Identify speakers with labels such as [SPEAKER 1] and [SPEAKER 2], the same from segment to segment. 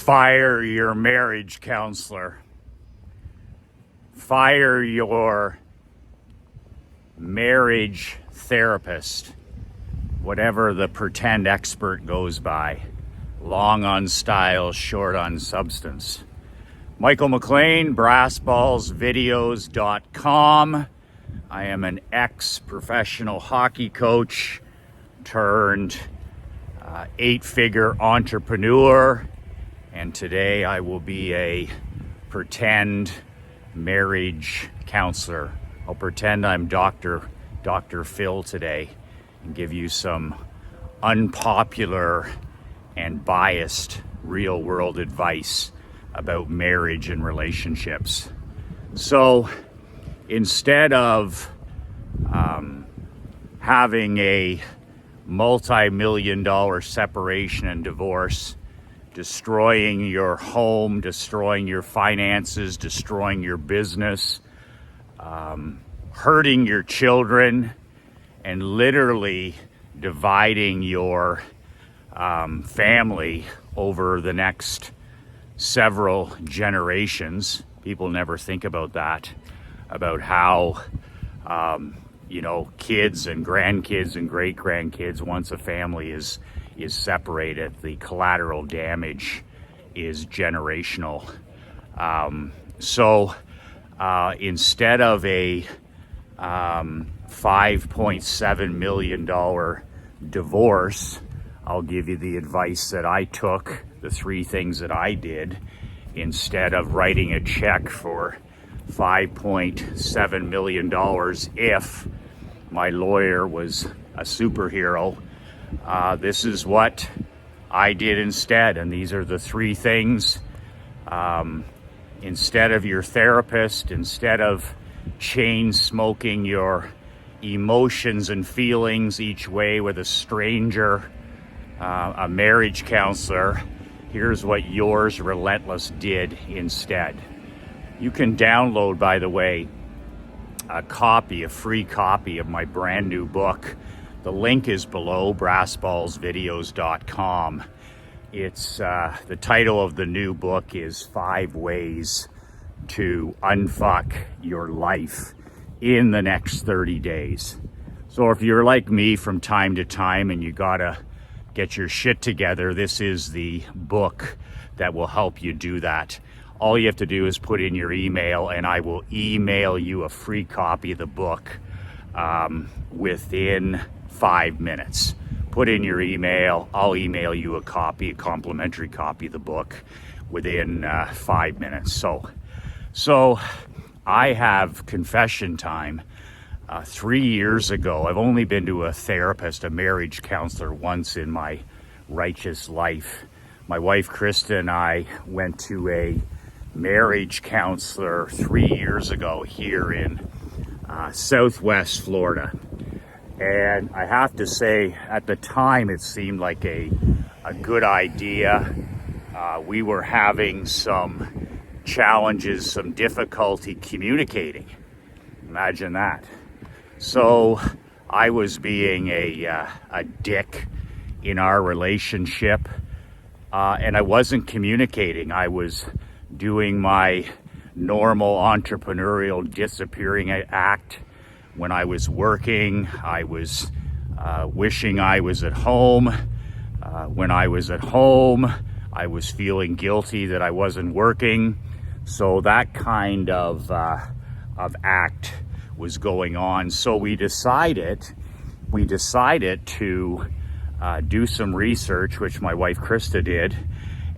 [SPEAKER 1] Fire your marriage counselor. Fire your marriage therapist, whatever the pretend expert goes by. Long on style, short on substance. Michael McLean, brassballsvideos.com. I am an ex-professional hockey coach turned 8-figure entrepreneur, and today I will be a pretend marriage counselor. I'll pretend I'm Dr. Phil today and give you some unpopular and biased real-world advice about marriage and relationships. So instead of having a multi-million-dollar separation and divorce, destroying your home, destroying your finances, destroying your business, hurting your children, and literally dividing your family over the next several generations. People never think about that, about how kids and grandkids and great-grandkids, once a family is separated, the collateral damage is generational. So instead of a $5.7 million divorce, I'll give you the advice that I took, the 3 things that I did. Instead of writing a check for $5.7 million if my lawyer was a superhero, this is what I did instead. And these are the 3 things. Instead of your therapist, instead of chain smoking your emotions and feelings each way with a stranger, a marriage counselor, here's what yours relentless did instead. You can download, by the way, a free copy of my brand new book. The link is below, brassballsvideos.com. It's the title of the new book is 5 Ways to Unfuck Your Life in the Next 30 Days. So if you're like me from time to time and you gotta get your shit together, this is the book that will help you do that. All you have to do is put in your email and I will email you a free copy of the book within 5 minutes. Put in your email, I'll email you a complimentary copy of the book within 5 minutes. So I have confession time. 3 years ago, I've only been to a therapist, a marriage counselor, once in my righteous life. My wife, Krista, and I went to a marriage counselor 3 years ago here in Southwest Florida. And I have to say, at the time, it seemed like a good idea. We were having some challenges, some difficulty communicating. Imagine that. So I was being a dick in our relationship, and I wasn't communicating. I was doing my normal entrepreneurial disappearing act. When I was working, I was wishing I was at home. When I was at home, I was feeling guilty that I wasn't working. So that kind of act was going on. So we decided to do some research, which my wife Krista did,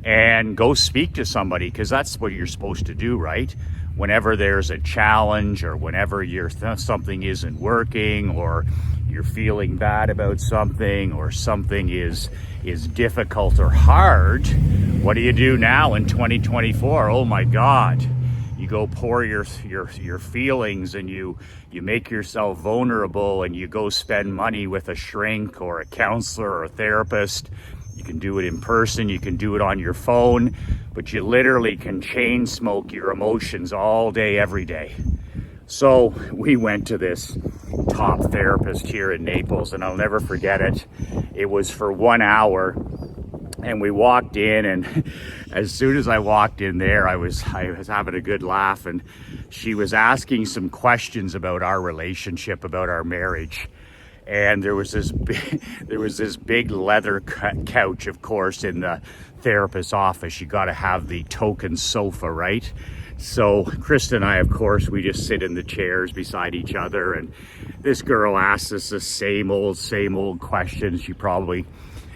[SPEAKER 1] and go speak to somebody, because that's what you're supposed to do, right? Whenever there's a challenge, or whenever something isn't working, or you're feeling bad about something, or something is difficult or hard, what do you do now in 2024? Oh my God. You go pour your feelings, and you make yourself vulnerable, and you go spend money with a shrink or a counselor or a therapist. You can do it in person, you can do it on your phone, but you literally can chain smoke your emotions all day, every day. So we went to this top therapist here in Naples, and I'll never forget it. It was for 1 hour, And we walked in, and as soon as I walked in there, I was having a good laugh, and she was asking some questions about our relationship, about our marriage. And there was this big leather couch, of course, in the therapist's office. You got to have the token sofa, right? So Krista and I, of course, we just sit in the chairs beside each other, and this girl asks us the same old questions. She probably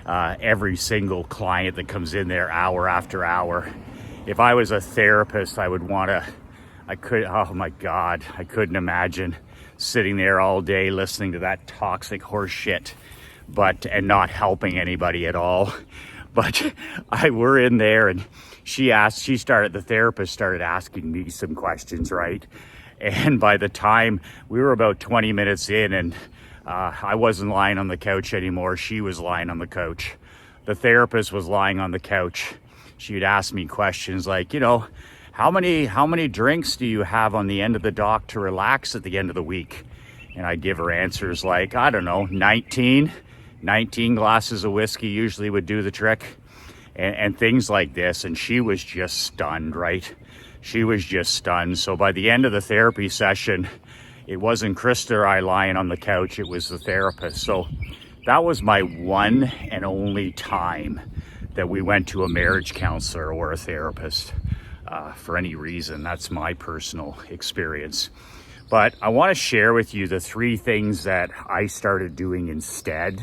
[SPEAKER 1] every single client that comes in there hour after hour. If I was a therapist, I would want to, oh my God, I couldn't imagine sitting there all day listening to that toxic horse shit, and not helping anybody at all. But we're in there, and the therapist started asking me some questions, right? And by the time we were about 20 minutes in, and I wasn't lying on the couch anymore, she was lying on the couch. The therapist was lying on the couch. She would ask me questions like, how many drinks do you have on the end of the dock to relax at the end of the week? And I'd give her answers like, I don't know, 19 glasses of whiskey usually would do the trick, and things like this. And she was just stunned, right? She was just stunned. So by the end of the therapy session, it wasn't Krista or I lying on the couch, it was the therapist. So that was my one and only time that we went to a marriage counselor or a therapist. For any reason. That's my personal experience. But I want to share with you the 3 things that I started doing instead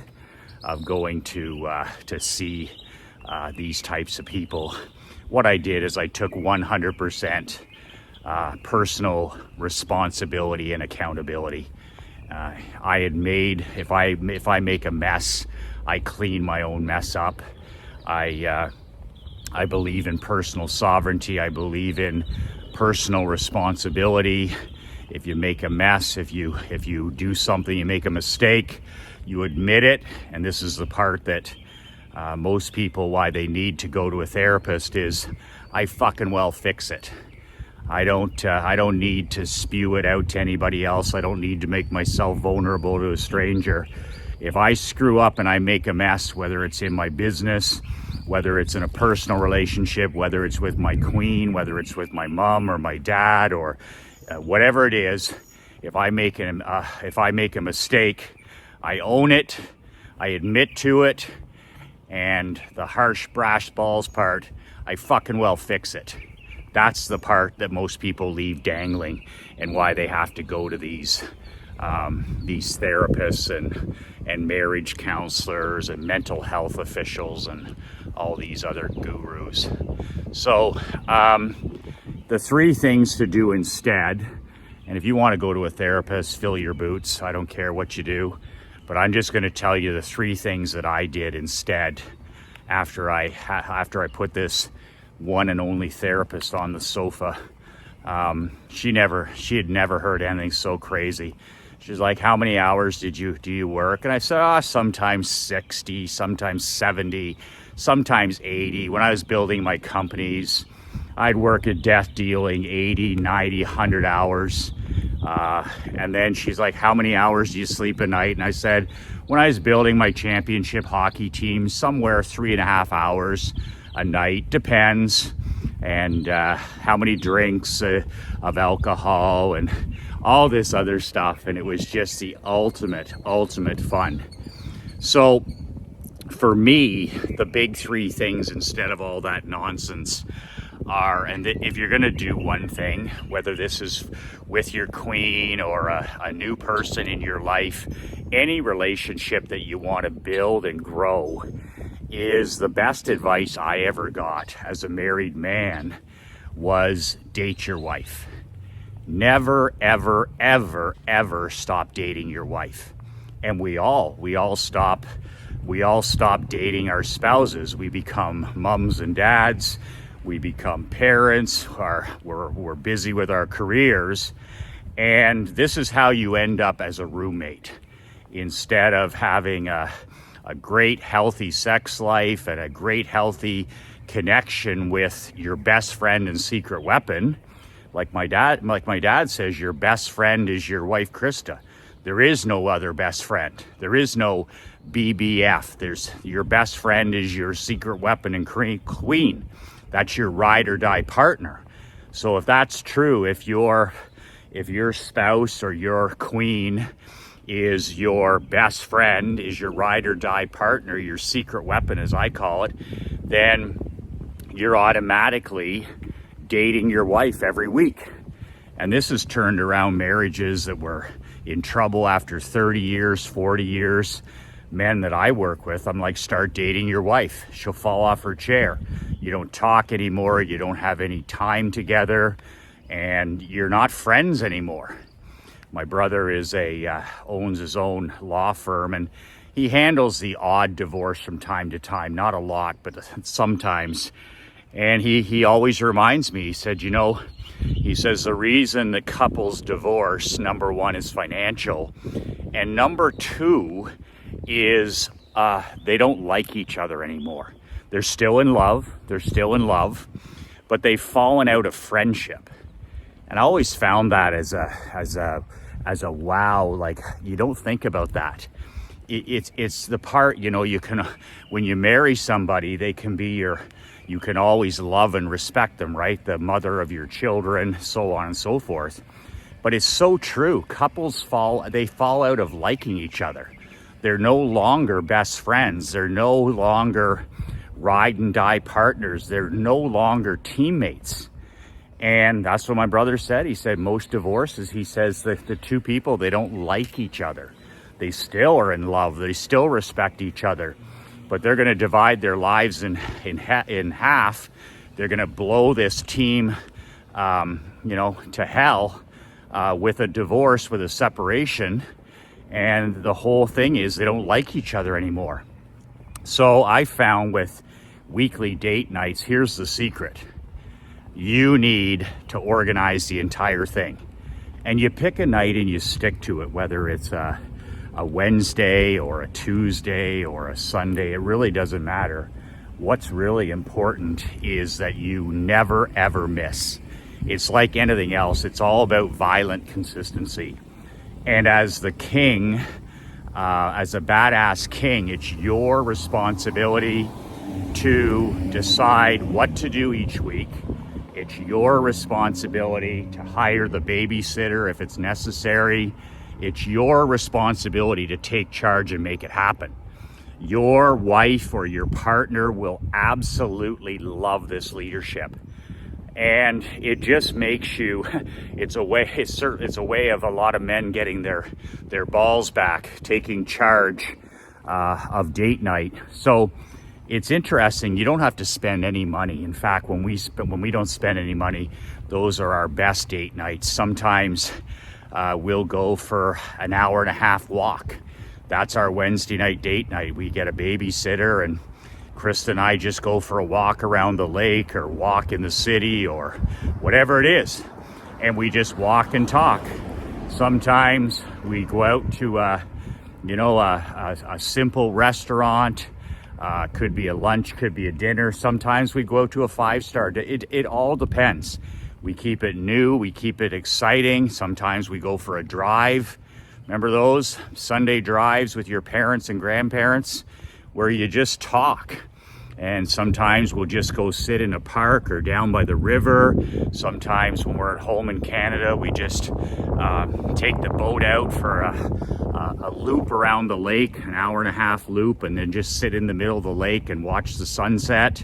[SPEAKER 1] of going to see these types of people. What I did is I took 100% personal responsibility and accountability. I had made, if I make a mess, I clean my own mess up. I believe in personal sovereignty. I believe in personal responsibility. If you make a mess, if you do something, you make a mistake, you admit it. And this is the part that most people, why they need to go to a therapist, is I fucking well fix it. I don't need to spew it out to anybody else. I don't need to make myself vulnerable to a stranger. If I screw up and I make a mess, whether it's in my business, whether it's in a personal relationship, whether it's with my queen, whether it's with my mom or my dad, or whatever it is, if I make a mistake, I own it, I admit to it, and the harsh brass balls part, I fucking well fix it. That's the part that most people leave dangling, and why they have to go to these therapists and marriage counselors and mental health officials and all these other gurus. So the 3 things to do instead, and if you want to go to a therapist, fill your boots. I don't care what you do, but I'm just going to tell you the 3 things that I did instead after I put this one and only therapist on the sofa. She had never heard anything so crazy. She's like, how many hours do you work? And I said, sometimes 60, sometimes 70, sometimes 80. When I was building my companies, I'd work at death dealing 80, 90, 100 hours. And then she's like, how many hours do you sleep a night? And I said, when I was building my championship hockey team, somewhere 3.5 hours a night, depends. And how many drinks of alcohol and all this other stuff. And it was just the ultimate fun. So for me, the big 3 things instead of all that nonsense are, and if you're going to do one thing, whether this is with your queen or a new person in your life, any relationship that you want to build and grow, is the best advice I ever got as a married man was date your wife. Never, ever, ever, ever stop dating your wife. And we all stop dating our spouses. We become mums and dads. We become parents. We're busy with our careers. And this is how you end up as a roommate. Instead of having a great healthy sex life and a great healthy connection with your best friend and secret weapon, like my dad says, your best friend is your wife Krista. There is no other best friend. There is no BBF. There's your best friend is your secret weapon and queen. That's your ride or die partner. So if that's true, if your spouse or your queen is your best friend, is your ride or die partner, your secret weapon as I call it, then you're automatically dating your wife every week. And this has turned around marriages that were in trouble after 30 years, 40 years. Men that I work with, I'm like, start dating your wife. She'll fall off her chair. You don't talk anymore. You don't have any time together, and you're not friends anymore. My brother owns his own law firm, and he handles the odd divorce from time to time. Not a lot, but sometimes. And he always reminds me, he said, he says the reason that couples divorce, number one, is financial. And number two is they don't like each other anymore. They're still in love, but they've fallen out of friendship. And I always found that as a wow, like you don't think about that. It's the part, you can, when you marry somebody, they can be you can always love and respect them, right? The mother of your children, so on and so forth. But it's so true. Couples fall out of liking each other. They're no longer best friends. They're no longer ride and die partners. They're no longer teammates. And that's what my brother said. He said most divorces, he says that the two people, they don't like each other. They still are in love. They still respect each other. But they're going to divide their lives in half. They're going to blow this team, to hell with a divorce, with a separation. And the whole thing is they don't like each other anymore. So I found with weekly date nights, here's the secret. You need to organize the entire thing. And you pick a night and you stick to it, whether it's a Wednesday or a Tuesday or a Sunday. It really doesn't matter. What's really important is that you never, ever miss. It's like anything else. It's all about violent consistency. And as the king, as a badass king, it's your responsibility to decide what to do each week. It's your responsibility to hire the babysitter if it's necessary. It's your responsibility to take charge and make it happen. Your wife or your partner will absolutely love this leadership. And it just makes you, it's a way of a lot of men getting their balls back, taking charge of date night. So it's interesting. You don't have to spend any money. In fact, when we don't spend any money, those are our best date nights. Sometimes we'll go for an hour and a half walk. That's our Wednesday night date night. We get a babysitter and Krista and I just go for a walk around the lake or walk in the city or whatever it is. And we just walk and talk. Sometimes we go out to a simple restaurant. Could be a lunch, could be a dinner. Sometimes we go out to a 5-star. It all depends. We keep it new, we keep it exciting. Sometimes we go for a drive. Remember those Sunday drives with your parents and grandparents where you just talk? And sometimes we'll just go sit in a park or down by the river. Sometimes when we're at home in Canada, we just take the boat out for a loop around the lake, an hour and a half loop, and then just sit in the middle of the lake and watch the sunset.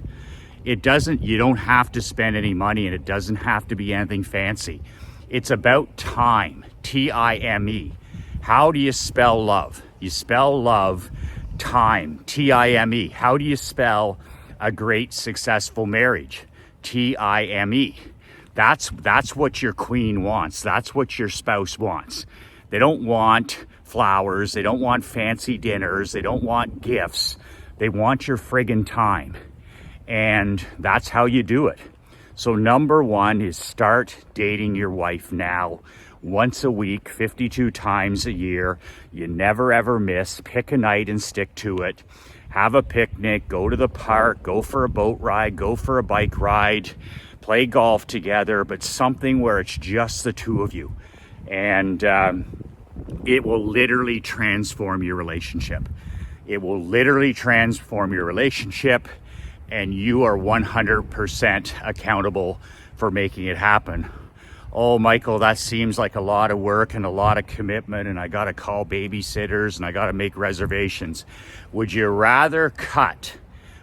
[SPEAKER 1] You don't have to spend any money, and it doesn't have to be anything fancy. It's about time, T-I-M-E. How do you spell love? You spell love time, T-I-M-E. How do you spell a great successful marriage? T-I-M-E. That's what your queen wants. That's what your spouse wants. They don't want flowers. They don't want fancy dinners. They don't want gifts. They want your friggin' time. And that's how you do it. So number one is start dating your wife now. Once a week, 52 times a year. You never ever miss. Pick a night and stick to it. Have a picnic, go to the park, go for a boat ride, go for a bike ride, play golf together, but something where it's just the two of you. And it will literally transform your relationship. It will literally transform your relationship, and you are 100% accountable for making it happen. Oh, Michael, that seems like a lot of work and a lot of commitment, and I got to call babysitters and I got to make reservations. Would you rather cut?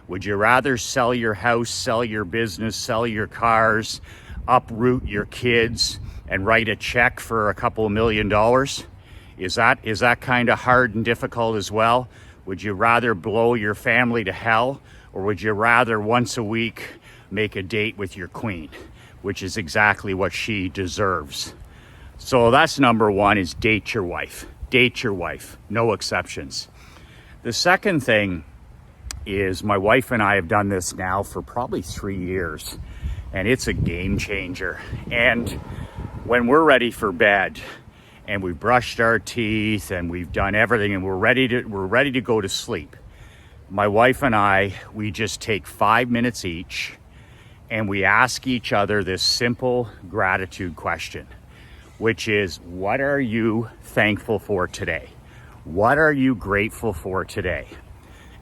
[SPEAKER 1] Would you rather sell your house, sell your business, sell your cars, uproot your kids, and write a check for a couple $1 million? Is that kind of hard and difficult as well? Would you rather blow your family to hell, or would you rather once a week make a date with your queen, which is exactly what she deserves? So that's number one, is date your wife. Date your wife, no exceptions. The second thing is, my wife and I have done this now for probably 3 years, and it's a game changer. And when we're ready for bed and we've brushed our teeth and we've done everything and we're ready to go to sleep, my wife and I, we just take 5 minutes each and we ask each other this simple gratitude question, which is, what are you thankful for today? What are you grateful for today?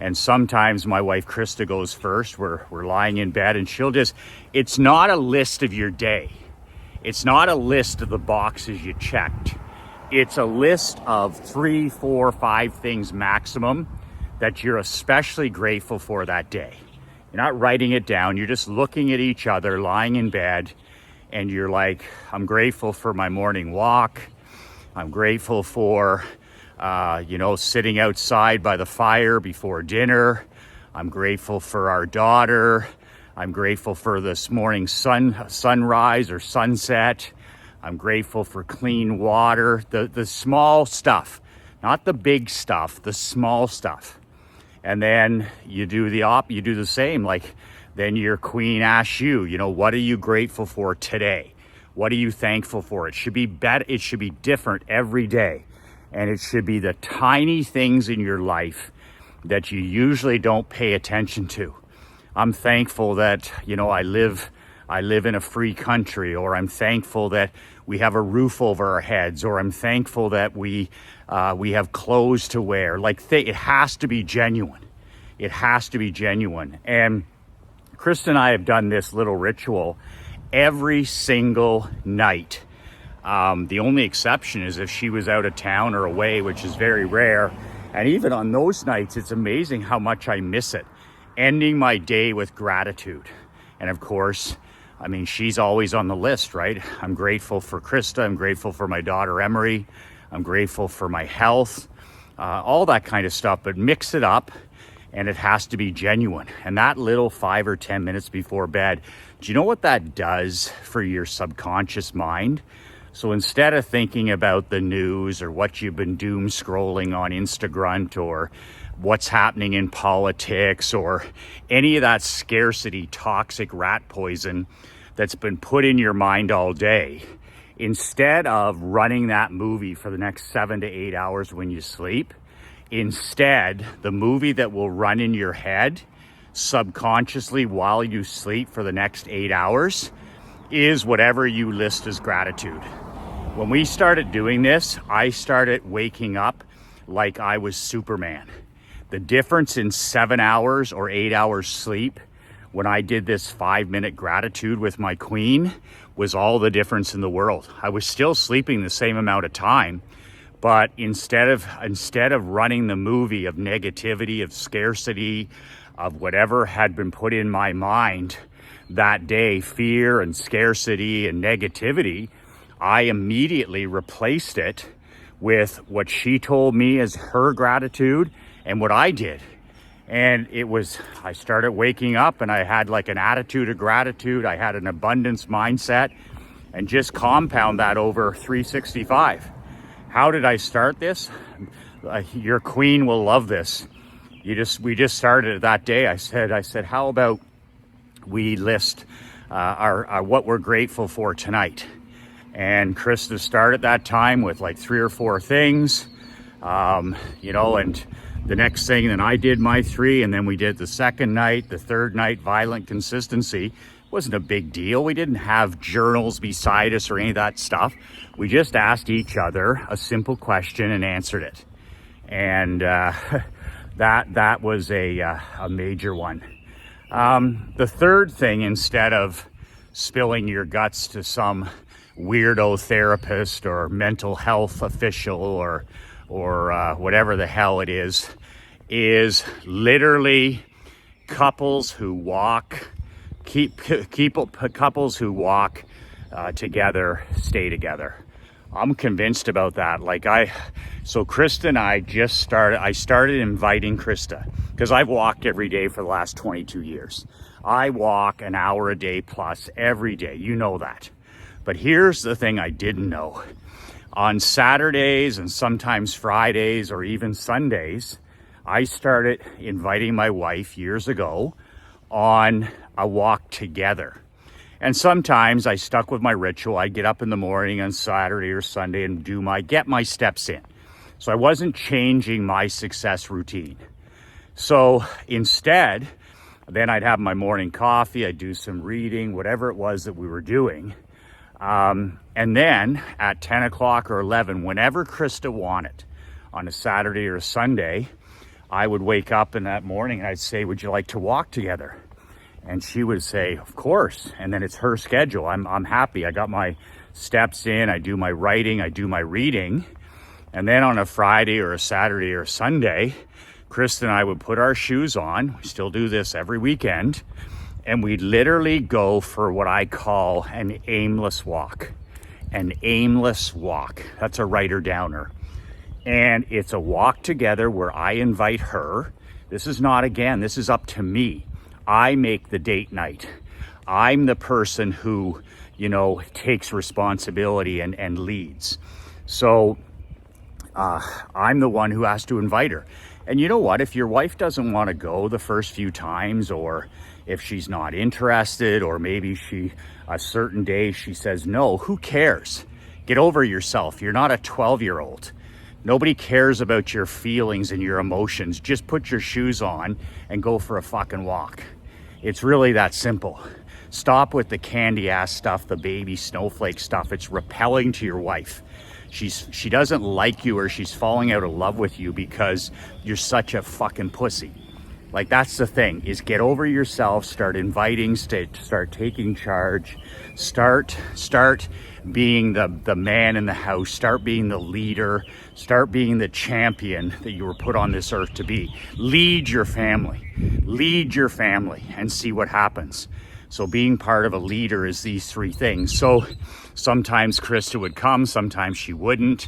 [SPEAKER 1] And sometimes my wife Krista goes first. We're lying in bed and it's not a list of your day. It's not a list of the boxes you checked. It's a list of 3, 4, 5 things maximum that you're especially grateful for that day. You're not writing it down. You're just looking at each other, lying in bed, and you're like, I'm grateful for my morning walk. I'm grateful for, sitting outside by the fire before dinner. I'm grateful for our daughter. I'm grateful for this morning sunrise or sunset. I'm grateful for clean water, the small stuff, not the big stuff, the small stuff. And then you do the same. Like, then your queen asks you, what are you grateful for today? What are you thankful for? It should be better. It should be different every day. And it should be the tiny things in your life that you usually don't pay attention to. I'm thankful that, I live in a free country, or I'm thankful that we have a roof over our heads, or I'm thankful that we have clothes to wear. It has to be genuine. It has to be genuine. And Krista and I have done this little ritual every single night. The only exception is if she was out of town or away, which is very rare. And even on those nights, it's amazing how much I miss it. Ending my day with gratitude. And of course, she's always on the list, right? I'm grateful for Krista. I'm grateful for my daughter, Emery. I'm grateful for my health, all that kind of stuff. But mix it up, and it has to be genuine. And that little 5 or 10 minutes before bed, do you know what that does for your subconscious mind? So instead of thinking about the news or what you've been doom scrolling on Instagram, or what's happening in politics, or any of that scarcity, toxic rat poison that's been put in your mind all day, instead of running that movie for the next 7 to 8 hours when you sleep, instead, the movie that will run in your head subconsciously while you sleep for the next 8 hours is whatever you list as gratitude. When we started doing this, I started waking up like I was Superman. The difference in 7 hours or 8 hours sleep when I did this 5-minute gratitude with my queen was all the difference in the world. I was still sleeping the same amount of time, but instead of running the movie of negativity, of scarcity, of whatever had been put in my mind that day, fear and scarcity and negativity, I immediately replaced it with what she told me as her gratitude and what I did. And I started waking up and I had like an attitude of gratitude. I had an abundance mindset, and just compound that over 365. How did I start this? Your queen will love this. We just started it that day. I said, how about we list our what we're grateful for tonight? And Krista started that time with like 3 or 4 things, and the next thing, then I did my 3, and then we did the second night, the third night, violent consistency. It wasn't a big deal. We didn't have journals beside us or any of that stuff. We just asked each other a simple question and answered it. And That was a major one. The third thing, instead of spilling your guts to some weirdo therapist or mental health official or whatever the hell it is literally couples who walk, couples who walk together stay together. I'm convinced about that. So Krista and I started inviting Krista, because I've walked every day for the last 22 years. I walk an hour a day plus every day. You know that. But here's the thing I didn't know. On Saturdays and sometimes Fridays or even Sundays, I started inviting my wife years ago on a walk together. And sometimes I stuck with my ritual. I'd get up in the morning on Saturday or Sunday and get my steps in. So I wasn't changing my success routine. So instead, then I'd have my morning coffee, I'd do some reading, whatever it was that we were doing. And then at 10 o'clock or 11, whenever Krista wanted, on a Saturday or a Sunday, I would wake up in that morning and I'd say, would you like to walk together? And she would say, of course. And then it's her schedule. I'm happy. I got my steps in, I do my writing, I do my reading. And then on a Friday or a Saturday or a Sunday, Krista and I would put our shoes on. We still do this every weekend. And we'd literally go for what I call an aimless walk. An aimless walk. That's a writer-downer. And it's a walk together where I invite her. This is up to me. I make the date night. I'm the person who, takes responsibility and leads. So I'm the one who has to invite her. And you know what? If your wife doesn't want to go the first few times, or if she's not interested, or maybe a certain day she says no, who cares? Get over yourself. You're not a 12-year-old. Nobody cares about your feelings and your emotions. Just put your shoes on and go for a fucking walk. It's really that simple. Stop with the candy ass stuff, the baby snowflake stuff. It's repelling to your wife. She doesn't like you, or she's falling out of love with you because you're such a fucking pussy. That's the thing, is get over yourself, start inviting, start taking charge, start being the man in the house, start being the leader, start being the champion that you were put on this earth to be. Lead your family and see what happens. So being part of a leader is these three things. So sometimes Krista would come, sometimes she wouldn't.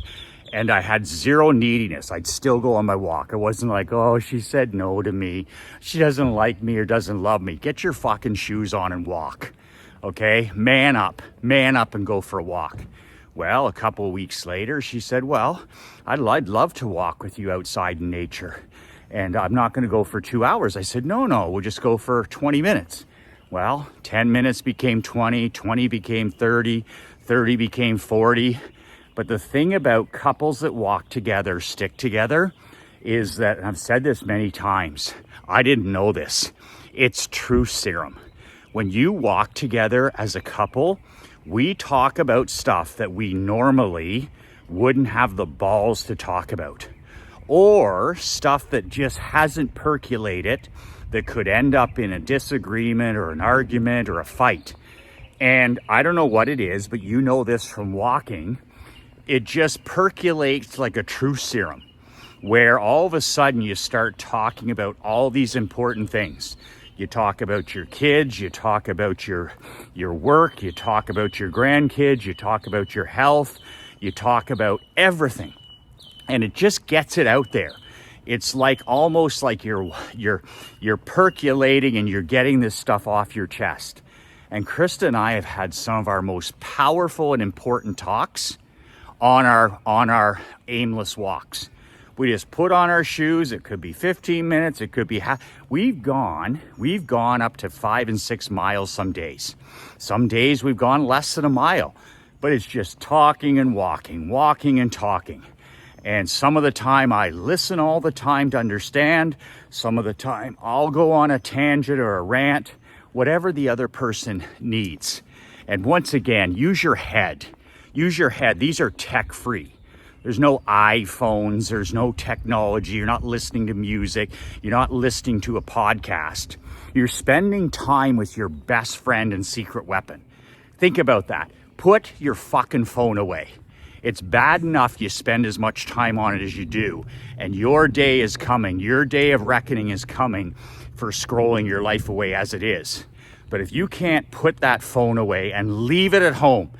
[SPEAKER 1] And I had zero neediness. I'd still go on my walk. It wasn't like, oh, she said no to me. She doesn't like me or doesn't love me. Get your fucking shoes on and walk. Okay? Man up and go for a walk. Well, a couple of weeks later, she said, well, I'd love to walk with you outside in nature. And I'm not going to go for 2 hours. I said, no, we'll just go for 20 minutes. Well, 10 minutes became 20, 20 became 30, 30 became 40. But the thing about couples that walk together, stick together, is that, and I've said this many times, I didn't know this, it's truth serum. When you walk together as a couple, we talk about stuff that we normally wouldn't have the balls to talk about, or stuff that just hasn't percolated that could end up in a disagreement or an argument or a fight. And I don't know what it is, but you know this from walking, it just percolates like a truth serum, where all of a sudden you start talking about all these important things. You talk about your kids, you talk about your work, you talk about your grandkids, you talk about your health, you talk about everything. And it just gets it out there. It's almost like you're percolating and you're getting this stuff off your chest. And Krista and I have had some of our most powerful and important talks on our aimless walks. We just put on our shoes. It could be 15 minutes. It could be half. We've gone up to 5 and 6 miles some days. Some days we've gone less than a mile, but it's just talking and walking and talking. And some of the time I listen all the time to understand. Some of the time I'll go on a tangent or a rant, whatever the other person needs. And once again, use your head. Use your head. These are tech free. There's no iPhones, there's no technology, you're not listening to music, you're not listening to a podcast. You're spending time with your best friend and secret weapon. Think about that. Put your fucking phone away. It's bad enough you spend as much time on it as you do, and your day is coming, your day of reckoning is coming for scrolling your life away as it is. But if you can't put that phone away and leave it at home,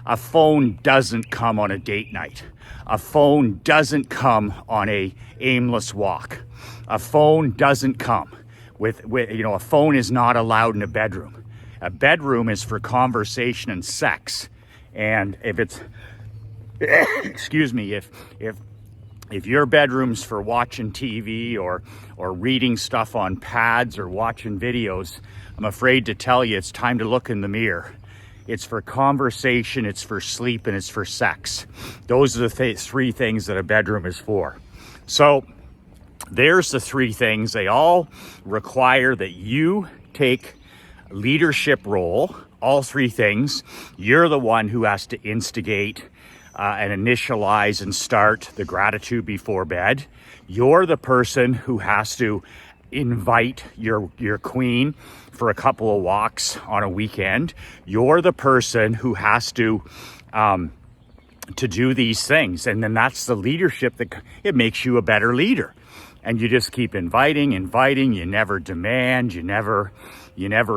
[SPEAKER 1] a phone doesn't come on a date night. A phone doesn't come on a aimless walk. A phone doesn't come with a phone is not allowed in a bedroom. A bedroom is for conversation and sex. And if it's, excuse me, if your bedroom's for watching TV or reading stuff on pads or watching videos, I'm afraid to tell you it's time to look in the mirror. It's for conversation, it's for sleep, and it's for sex. Those are the three things that a bedroom is for. So there's the three things. They all require that you take leadership role. All three things. You're the one who has to instigate and initialize and start the gratitude before bed. You're the person who has to invite your queen for a couple of walks on a weekend. You're the person who has to do these things. And then that's the leadership that it makes you a better leader. And you just keep inviting. You never demand, you never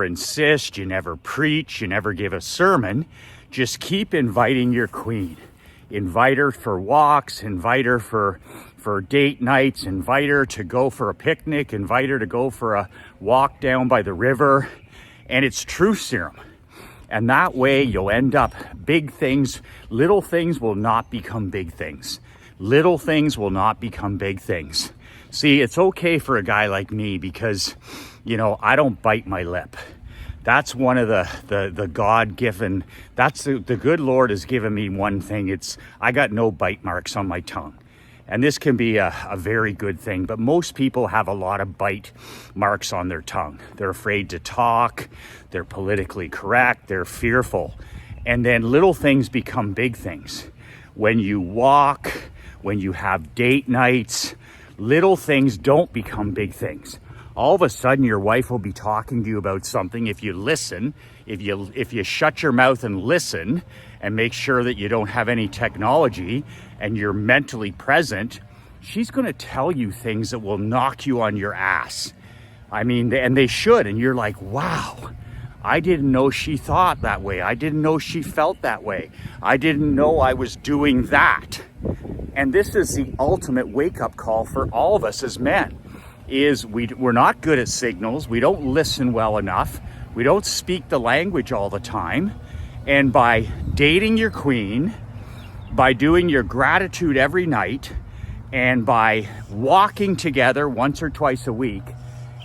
[SPEAKER 1] insist, you never preach, you never give a sermon. Just keep inviting your queen. Invite her for walks, invite her for date nights, invite her to go for a picnic, invite her to go for a walk down by the river. And it's truth serum. And that way you'll end up big things. Little things will not become big things. Little things will not become big things. See, it's okay for a guy like me because, I don't bite my lip. That's one of the God-given, that's the good Lord has given me one thing. I got no bite marks on my tongue. And this can be a very good thing, but most people have a lot of bite marks on their tongue. They're afraid to talk, they're politically correct, they're fearful. And then little things become big things. When you walk, when you have date nights, little things don't become big things. All of a sudden your wife will be talking to you about something. If you listen, if you shut your mouth and listen and make sure that you don't have any technology and you're mentally present, she's going to tell you things that will knock you on your ass. I mean, and they should. And you're like, wow, I didn't know she thought that way. I didn't know she felt that way. I didn't know I was doing that. And this is the ultimate wake-up call for all of us as men. We're not good at signals. We don't listen well enough. We don't speak the language all the time. And by dating your queen, by doing your gratitude every night, and by walking together once or twice a week,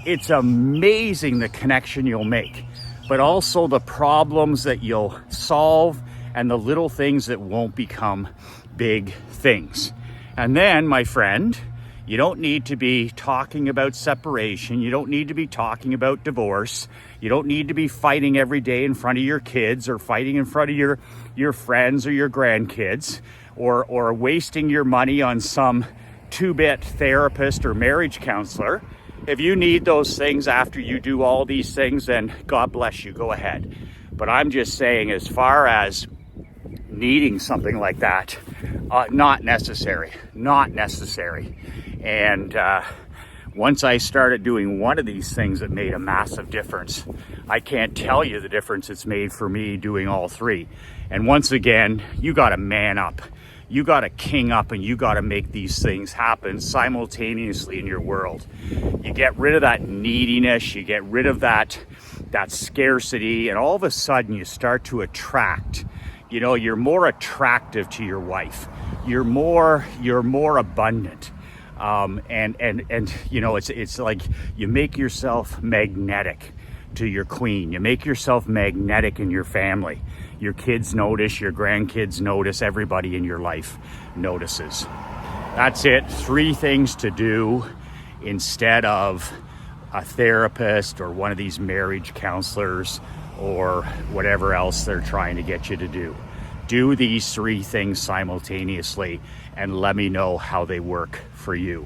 [SPEAKER 1] it's amazing the connection you'll make, but also the problems that you'll solve and the little things that won't become big things. And then, my friend, you don't need to be talking about separation. You don't need to be talking about divorce. You don't need to be fighting every day in front of your kids or fighting in front of your friends or your grandkids or wasting your money on some two-bit therapist or marriage counselor. If you need those things after you do all these things, then God bless you, go ahead. But I'm just saying, as far as needing something like that, not necessary. And once I started doing one of these things, it made a massive difference. I can't tell you the difference it's made for me doing all three. And once again, you got to man up. You got to king up, and you got to make these things happen simultaneously in your world. You get rid of that neediness, you get rid of that scarcity, and all of a sudden you start to attract. You're more attractive to your wife. You're more abundant. It's like you make yourself magnetic to your queen. You make yourself magnetic in your family. Your kids notice, your grandkids notice, everybody in your life notices. That's it. 3 things to do instead of a therapist or one of these marriage counselors or whatever else they're trying to get you to do. Do these 3 things simultaneously and let me know how they work for you.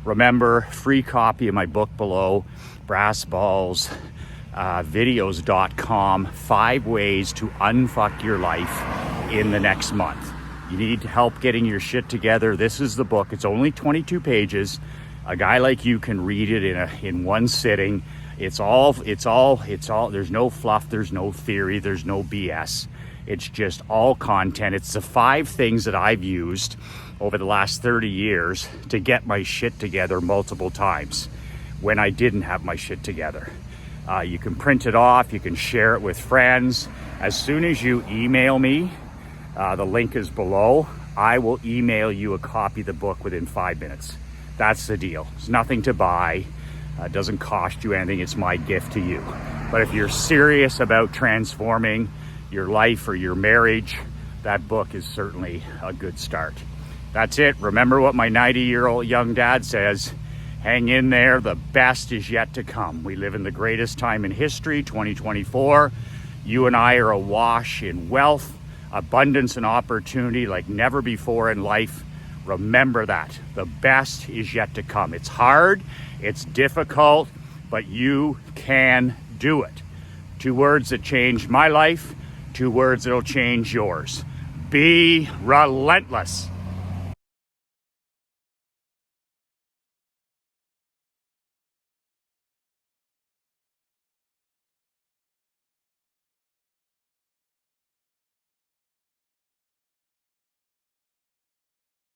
[SPEAKER 1] Remember, free copy of my book below, brassballsvideos.com, 5 ways to unfuck your life in the next month. You need help getting your shit together. This is the book. It's only 22 pages. A guy like you can read it in one sitting. It's all, there's no fluff, there's no theory, there's no BS. It's just all content. It's the 5 things that I've used over the last 30 years to get my shit together multiple times when I didn't have my shit together. You can print it off, you can share it with friends. As soon as you email me, the link is below, I will email you a copy of the book within 5 minutes. That's the deal. It's nothing to buy. It doesn't cost you anything. It's my gift to you. But if you're serious about transforming your life or your marriage, that book is certainly a good start. That's it. Remember what my 90-year-old young dad says, hang in there, the best is yet to come. We live in the greatest time in history, 2024. You and I are awash in wealth, abundance, and opportunity like never before in life. Remember that. The best is yet to come. It's hard, it's difficult, but you can do it. 2 words that changed my life, 2 words that'll change yours. Be relentless.